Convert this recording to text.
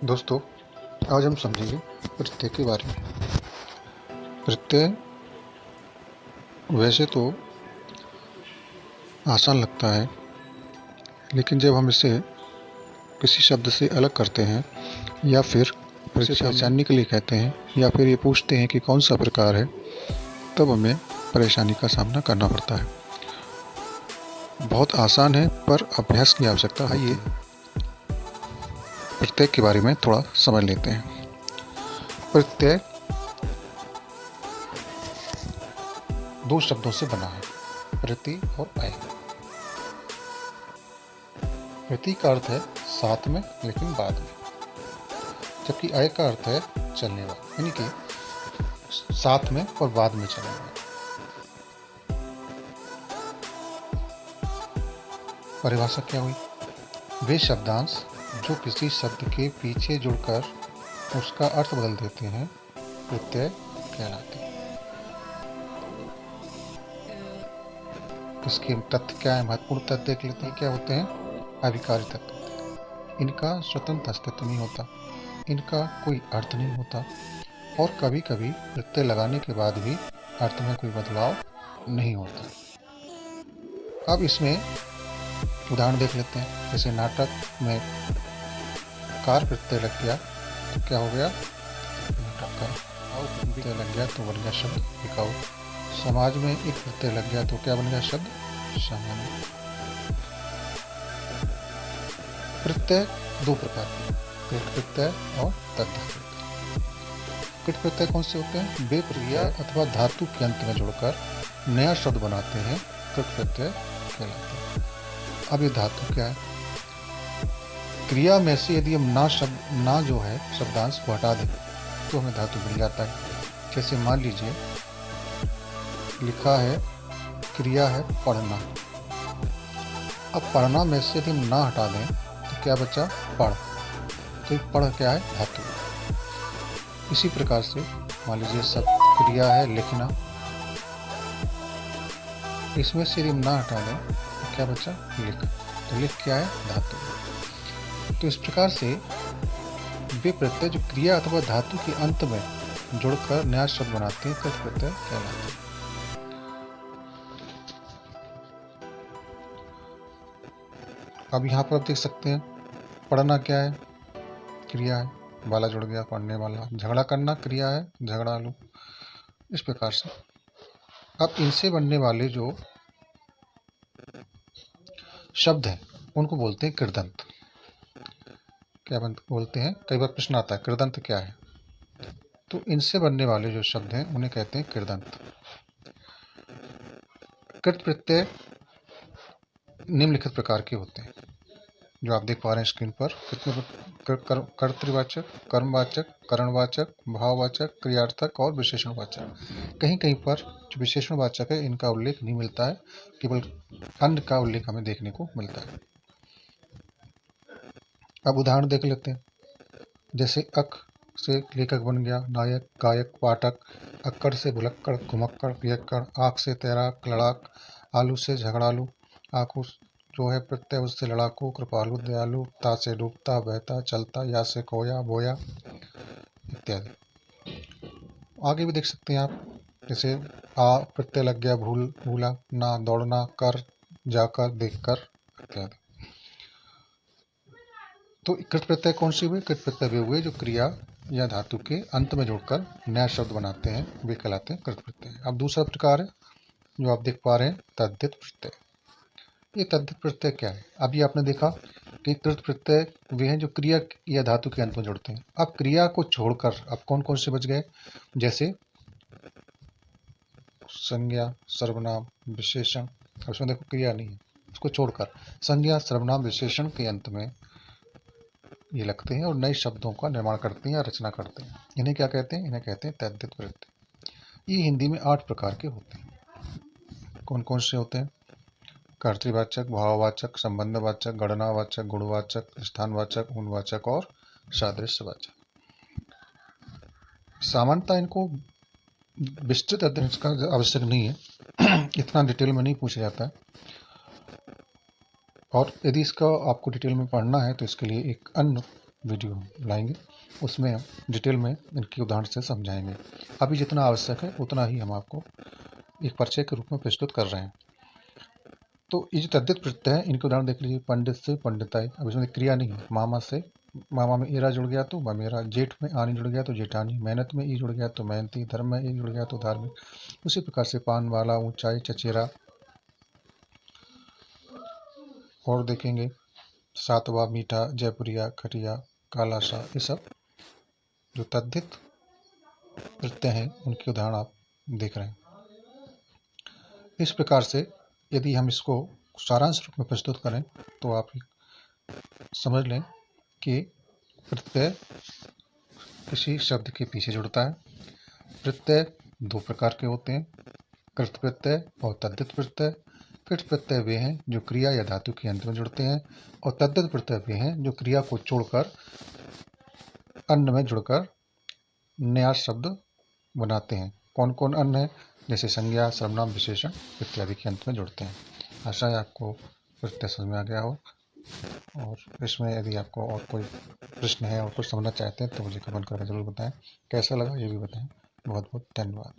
दोस्तों, आज हम समझेंगे प्रत्यय के बारे में। प्रत्यय वैसे तो आसान लगता है, लेकिन जब हम इसे किसी शब्द से अलग करते हैं या फिर इसे पहचानने के लिए कहते हैं या फिर ये पूछते हैं कि कौन सा प्रकार है, तब हमें परेशानी का सामना करना पड़ता है। बहुत आसान है, पर अभ्यास की आवश्यकता है। आइए प्रत्यय के बारे में थोड़ा समझ लेते हैं। प्रत्यय दो शब्दों से बना है, प्रति और अय। प्रति का अर्थ है साथ में लेकिन बाद में, जबकि अय का अर्थ है चलने वाला, यानी कि साथ में और बाद में चलने वाला। परिभाषा क्या हुई? वे शब्दांश जो किसी शब्द के पीछे जुड़कर उसका अर्थ बदल देते हैं, प्रत्यय कहलाते हैं। इसके तथ्य क्या है? महत्वपूर्ण तथ्य देख लेते हैं। क्या होते हैं? अभिकारी तत्व। इनका स्वतंत्र अस्तित्व नहीं होता, इनका कोई अर्थ नहीं होता, और कभी कभी प्रत्यय लगाने के बाद भी अर्थ में कोई बदलाव नहीं होता। अब इसमें उदाहरण देख लेते हैं। जैसे नाटक में कार प्रत्यय लग गया तो क्या हो गया? नाटककार। और प्रत्यय लग गया तो बन गया शब्द बिकाऊ। समाज में एक प्रत्यय लग गया तो क्या बन गया? शब्द सामान्य। प्रत्यय दो प्रकार के, कृत प्रत्यय और तद्धित प्रत्यय। कृत प्रत्यय कौन से होते हैं? वे क्रिया अथवा धातु के अंत में जुड़कर नया शब्द बनाते हैं, कृत प्रत्यय कहलाते हैं। अब ये धातु क्या है? क्रिया में से यदि हम ना जो है शब्दांश को हटा दें तो हमें धातु मिल जाता है। जैसे मान लीजिए लिखा है क्रिया है पढ़ना। अब पढ़ना में से यदि हम ना हटा दें तो क्या बचा? पढ़। तो पढ़ क्या है? धातु। इसी प्रकार से मान लीजिए सब क्रिया है लिखना, इसमें से यदि हम ना हटा दें तो क्या बचा? लिख। तो लिख क्या है? धातु। तो इस प्रकार से वे प्रत्यय जो क्रिया अथवा धातु के अंत में जुड़कर नया शब्द बनाते हैं, कृत प्रत्यय कहलाते हैं। अब यहाँ पर आप देख सकते हैं पढ़ना क्या है? क्रिया है, वाला जुड़ गया, पढ़ने वाला। झगड़ा करना क्रिया है, झगड़ालू। इस प्रकार से अब इनसे बनने वाले जो शब्द हैं उनको बोलते हैं कृदंत। क्या बोलते हैं? कई बार प्रश्न आता है कृदंत क्या है, तो इनसे बनने वाले जो शब्द हैं उन्हें कहते हैं कृदंत। कृत प्रत्यय निम्नलिखित प्रकार के होते हैं, जो आप देख पा रहे हैं स्क्रीन पर। कितने? कर्तृवाचक, कर्मवाचक, करणवाचक, भाववाचक, क्रियार्थक और विशेषणवाचक। कहीं कहीं पर जो विशेषणवाचक है इनका उल्लेख नहीं मिलता है, केवल अन्य का उल्लेख हमें देखने को मिलता है। अब उदाहरण देख लेते हैं। जैसे अक से लेखक बन गया, नायक, गायक, पाठक। अक्कड़ से भुलक्कड़, घुमक्कड़, पियक्कड़। आँख से तैराक, लड़ाक। आलू से झगड़ालू। आँखों जो है प्रत्यय उससे लड़ाकू, कृपालु, दयालु। ता से डूबता, बहता, चलता। या से खोया, बोया इत्यादि। आगे भी देख सकते हैं आप। जैसे आ प्रत्यय लग गया, भूल, भूला। ना, दौड़ना। कर, जाकर, देखकर इत्यादि। तो कृत प्रत्यय कौन से हुए? कृत प्रत्यय वे हुए जो क्रिया या धातु के अंत में जोड़कर नया शब्द बनाते हैं, वे कहलाते हैं कृत प्रत्यय। अब दूसरा प्रकार है जो आप देख पा रहे हैं, तद्धित प्रत्यय। ये तद्धित प्रत्यय क्या है? अभी आपने देखा कि कृत प्रत्यय वे हैं जो क्रिया या धातु के अंत में जोड़ते हैं। अब क्रिया को छोड़कर अब कौन कौन से बच गए? जैसे संज्ञा, सर्वनाम, विशेषण। उसमें देखो क्रिया नहीं है, उसको छोड़कर संज्ञा, सर्वनाम, विशेषण के अंत में ये लगते हैं और नए शब्दों का निर्माण करते हैं या रचना करते हैं। इन्हें क्या कहते हैं? इन्हें कहते हैं तद्धित प्रत्यय। ये हिंदी में 8 प्रकार के होते हैं। कौन कौन से होते हैं? कर्तृवाचक, भाववाचक, संबंधवाचक, गणनावाचक, गुणवाचक, स्थानवाचक, गुणवाचक और सादृश्यवाचक। सामान्यतः इनको विस्तृत अध्ययन का आवश्यक नहीं है, इतना डिटेल में नहीं पूछा जाता है। और यदि इसका आपको डिटेल में पढ़ना है तो इसके लिए एक अन्य वीडियो लाएंगे, उसमें हम डिटेल में इनके उदाहरण से समझाएंगे। अभी जितना आवश्यक है उतना ही हम आपको एक परिचय के रूप में प्रस्तुत कर रहे हैं। तो ये जो तद्धित प्रत्यय है, इनके उदाहरण देख लीजिए। पंडित से पंडिताई, अब इसमें क्रिया नहीं है। मामा से, मामा में एरा जुड़ गया तो ममेरा, जेठ में आनी जुड़ गया तो जेठानी, मेहनत में ई जुड़ गया तो मेहनती, धर्म में ई जुड़ गया तो धार्मिक। उसी प्रकार से पान वाला, ऊंचाई, चचेरा, और देखेंगे सातवा, मीठा, जयपुरिया, खटिया, कालासा, ये सब जो तद्धित प्रत्यय हैं उनके उदाहरण आप देख रहे हैं। इस प्रकार से यदि हम इसको सारांश रूप में प्रस्तुत करें तो आप समझ लें कि प्रत्यय किसी शब्द के पीछे जुड़ता है। प्रत्यय दो प्रकार के होते हैं, कृत प्रत्यय और तद्धित प्रत्यय। कृत प्रत्यय वे हैं जो क्रिया या धातु के अंत में जुड़ते हैं, और तद्धित प्रत्यय वे हैं जो क्रिया को छोड़कर अन्न में जुड़कर नया शब्द बनाते हैं। कौन कौन अन्न है? जैसे संज्ञा, सर्वनाम, विशेषण इत्यादि के अंत में जुड़ते हैं। आशा है आपको प्रत्यय समझ में आ गया हो, और इसमें यदि आपको और कोई प्रश्न है और कुछ समझना चाहते हैं तो मुझे कमेंट करके ज़रूर बताएं। कैसा लगा ये भी बताएं। बहुत बहुत धन्यवाद।